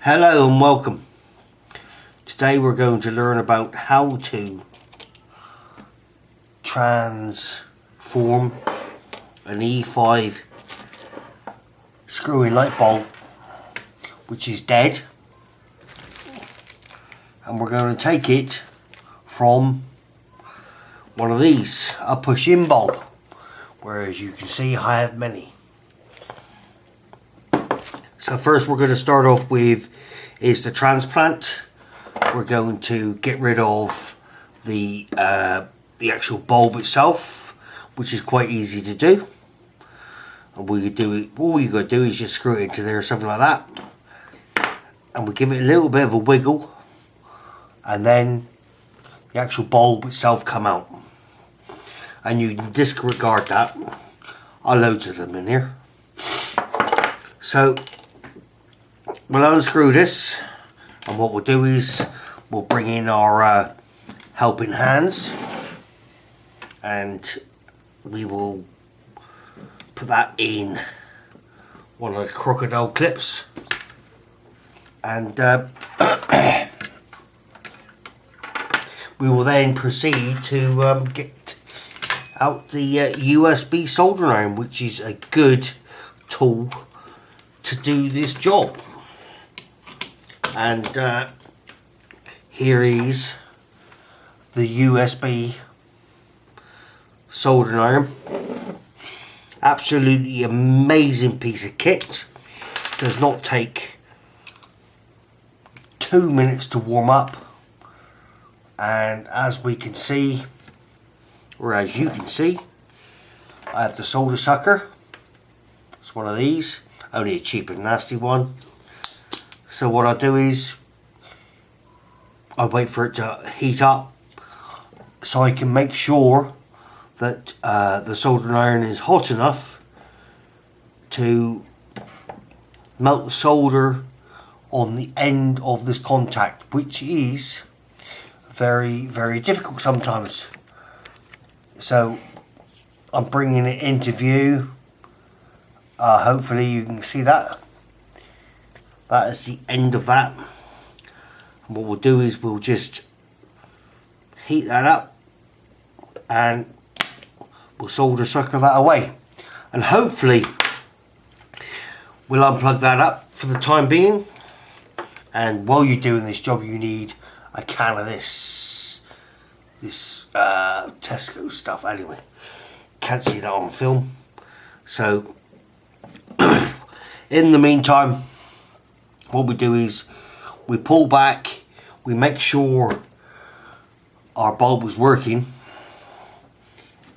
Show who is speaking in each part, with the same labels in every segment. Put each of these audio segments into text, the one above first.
Speaker 1: Hello and welcome. Today we're going to learn about how to transform an E5 screw-in light bulb which is dead, and we're going to take it from one of these, a push-in bulb, whereas you can see I have many. So first we're going to start off with is the transplant. We're going to get rid of the actual bulb itself, which is quite easy to do. And we could do it. All you got to do is just screw it into there, or something like that, and we give it a little bit of a wiggle, and then the actual bulb itself come out. And you can disregard that. I've loads of them in here. So we'll unscrew this, and what we'll do is we'll bring in our helping hands, and we will put that in one of the crocodile clips, and we will then proceed to get out the USB soldering iron, which is a good tool to do this job. And here is the USB soldering iron. Absolutely amazing piece of kit. Does not take 2 minutes to warm up, and as we can see, or as you can see, I have the solder sucker. It's one of these, only a cheap and nasty one. So what I do is I wait for it to heat up so I can make sure that the soldering iron is hot enough to melt the solder on the end of this contact, which is very, very difficult sometimes. So I'm bringing it into view. Hopefully you can see that. That is the end of that. And what we'll do is we'll just heat that up, and we'll solder sucker that away, and hopefully we'll unplug that up for the time being. And while you're doing this job, you need a can of this Tesco stuff. Anyway, can't see that on film. So in the meantime, what we do is we pull back, we make sure our bulb is working.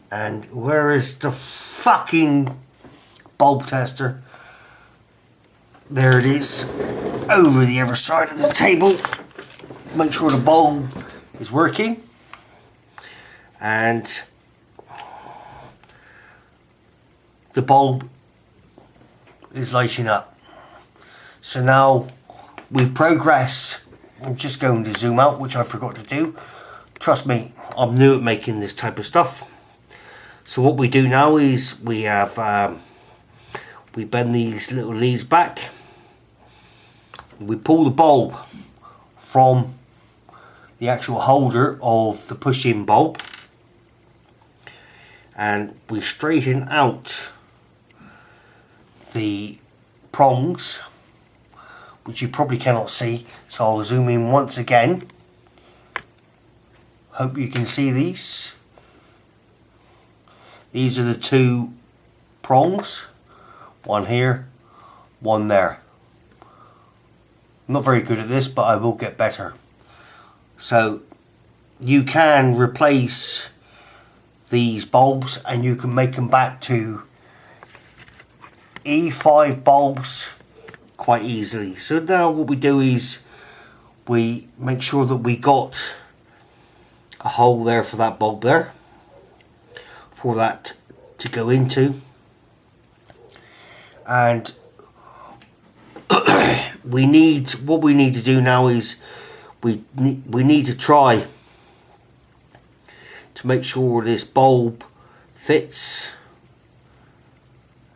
Speaker 1: And where is the fucking bulb tester? There it is, over the other side of the table. Make sure the bulb is working, and the bulb is lighting up. So now we progress. I'm just going to zoom out, which I forgot to do. Trust me, I'm new at making this type of stuff. So what we do now is we have we bend these little leaves back. We pull the bulb from the actual holder of the push-in bulb, and we straighten out the prongs, which you probably cannot see, so I'll zoom in once again. Hope you can see these. These are the two prongs, one here, one there. I'm not very good at this, but I will get better. So you can replace these bulbs, and you can make them back to E5 bulbs quite easily. So now what we do is we make sure that we got a hole there for that bulb there, for that to go into, and what we need to do now is we need to try to make sure this bulb fits,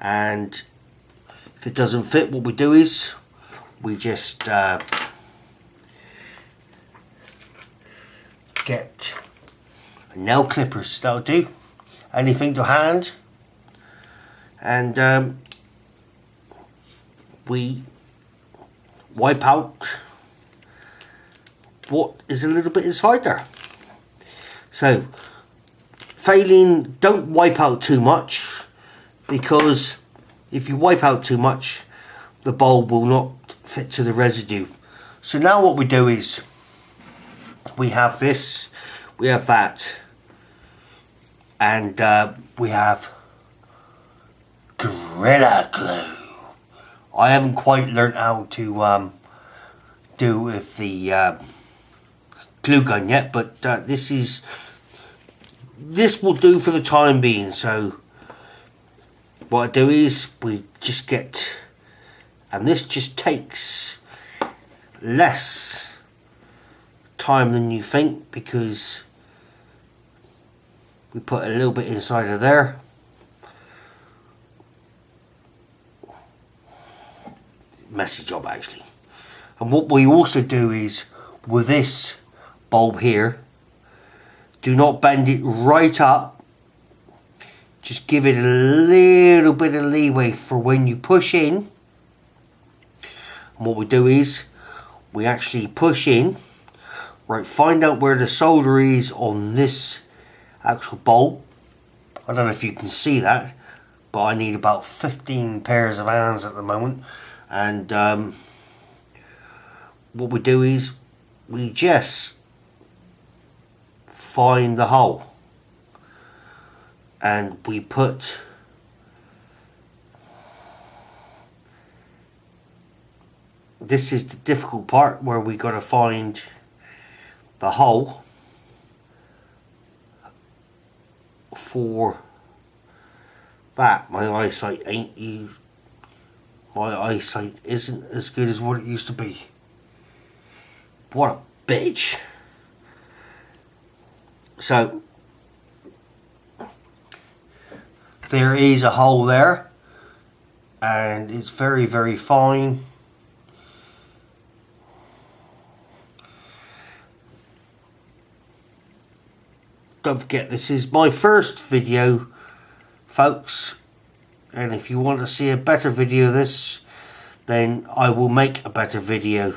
Speaker 1: and if it doesn't fit, what we do is we just get nail clippers, that'll do, anything to hand, and we wipe out what is a little bit inside there. So failing, don't wipe out too much, because if you wipe out too much the bulb will not fit to the residue. So now what we do is we have this, we have that, and we have Gorilla Glue. I haven't quite learnt how to do with the glue gun yet, but this will do for the time being. So what I do is we just get, and this just takes less time than you think, because we put a little bit inside of there. Messy job actually. And what we also do is with this bulb here, do not bend it right up, just give it a little bit of leeway for when you push in. And what we do is we actually push in, right, find out where the solder is on this actual bulb. I don't know if you can see that, but I need about 15 pairs of hands at the moment. And what we do is we just find the hole, and we put this is the difficult part, where we got to find the hole for that. My eyesight isn't as good as what it used to be. What a bitch. So there is a hole there, and it's very, very fine. Don't forget, this is my first video, folks, and if you want to see a better video of this, then I will make a better video.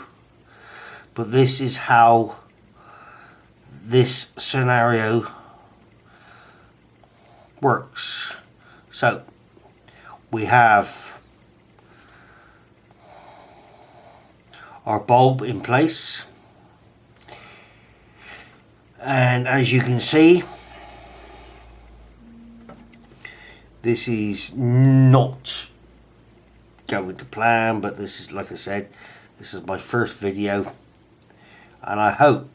Speaker 1: But this is how this scenario works. So we have our bulb in place, and as you can see, this is not going to plan, but this is, like I said, this is my first video, and I hope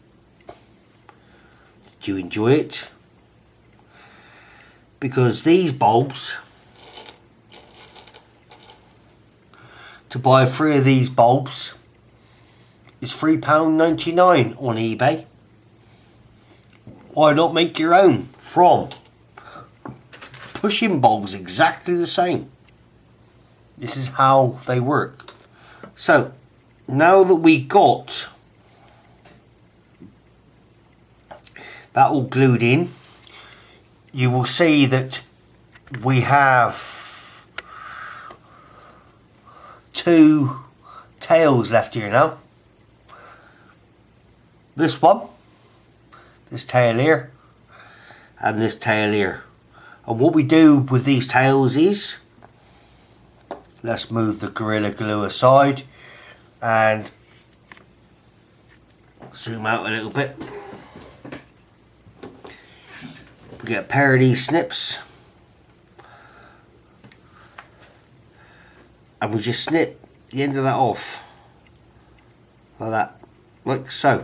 Speaker 1: that you enjoy it, because these bulbs, to buy 3 of these bulbs is £3.99 on eBay. Why not make your own from pushing bulbs exactly the same? This is how they work. So now that we got that all glued in, you will see that we have 2 tails left here now. This one, this tail here, and this tail here. And what we do with these tails is, let's move the Gorilla Glue aside and zoom out a little bit. We get a pair of these snips, and we just snip the end of that off, like that, like so.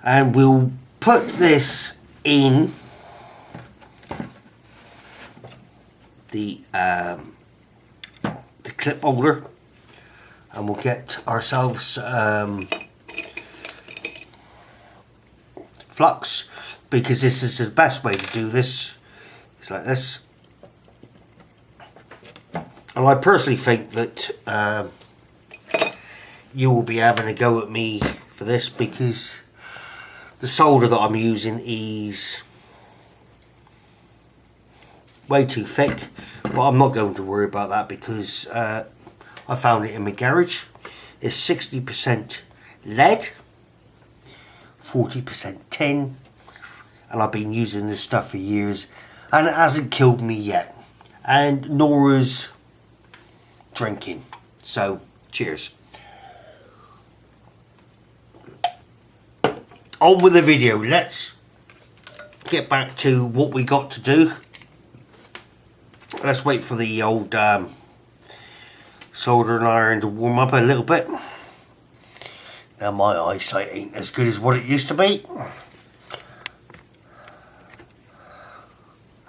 Speaker 1: And we'll put this in the clip holder, and we'll get ourselves flux, because this is the best way to do this. It's like this. And I personally think that you will be having a go at me for this, because the solder that I'm using is way too thick. But I'm not going to worry about that, because I found it in my garage. It's 60% lead, 40% tin, and I've been using this stuff for years and it hasn't killed me yet, and nor is drinking. So cheers. On with the video. Let's get back to what we got to do. Let's wait for the old soldering iron to warm up a little bit. Now my eyesight ain't as good as what it used to be,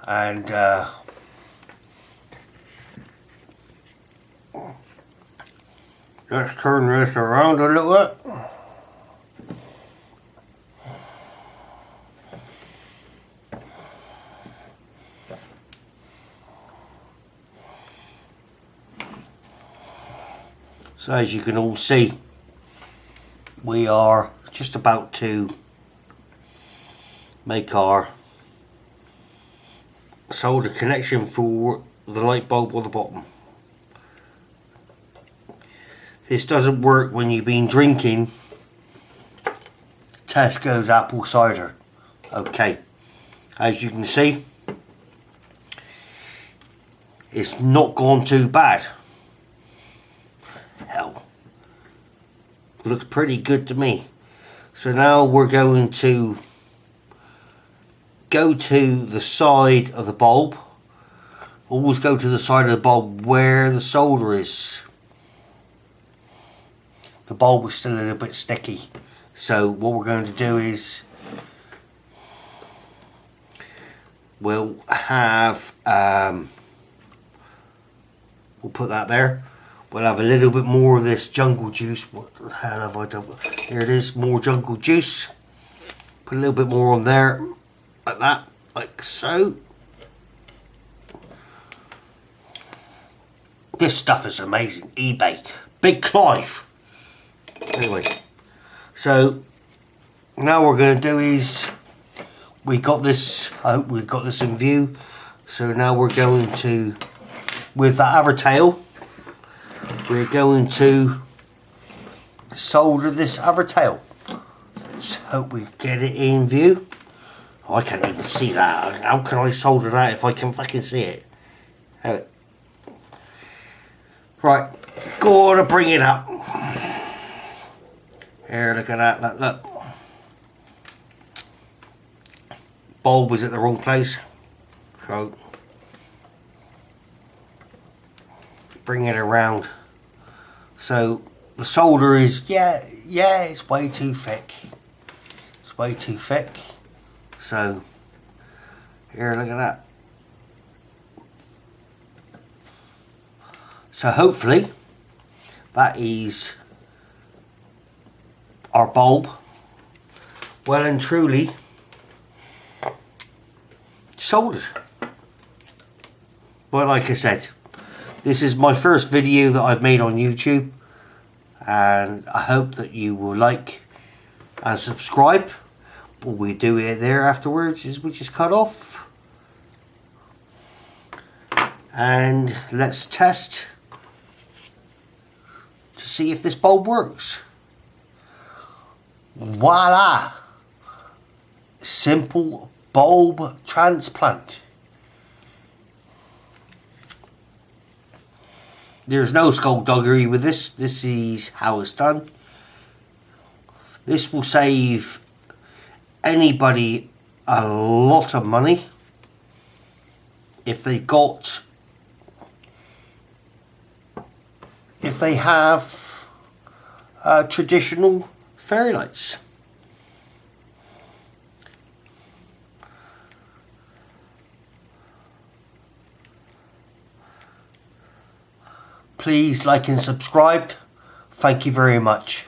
Speaker 1: and let's turn this around a little bit. So as you can all see, we are just about to make our solder connection for the light bulb on the bottom. This doesn't work when you've been drinking Tesco's apple cider. Okay, as you can see, it's not gone too bad. Hell, looks pretty good to me. So now we're going to go to the side of the bulb. Always go to the side of the bulb where the solder is. The bulb is still a little bit sticky, so what we're going to do is we'll have we'll put that there. We'll have a little bit more of this jungle juice. What the hell have I done? Here it is, more jungle juice. Put a little bit more on there, like that, like so. This stuff is amazing. eBay, Big Clive. Anyway, so now what we're going to do is, we got this, I hope we've got this in view. So now we're going to, with that other tail, we're going to solder this other tail. Let's hope we get it in view. Oh, I can't even see that. How can I solder that if I can fucking see it? Right, gotta bring it up. Here, look at that, look. Bulb was at the wrong place. So, bring it around. So, the solder is, yeah, it's way too thick. It's way too thick. So, here, look at that. So hopefully, that is our bulb well and truly soldered. But like I said, this is my first video that I've made on YouTube, and I hope that you will like and subscribe. What we do here there afterwards is we just cut off, and let's test to see if this bulb works. Voila! Simple bulb transplant. There's no skullduggery with this. This is how it's done. This will save anybody a lot of money if they have traditional fairy lights. Please like and subscribe. Thank you very much.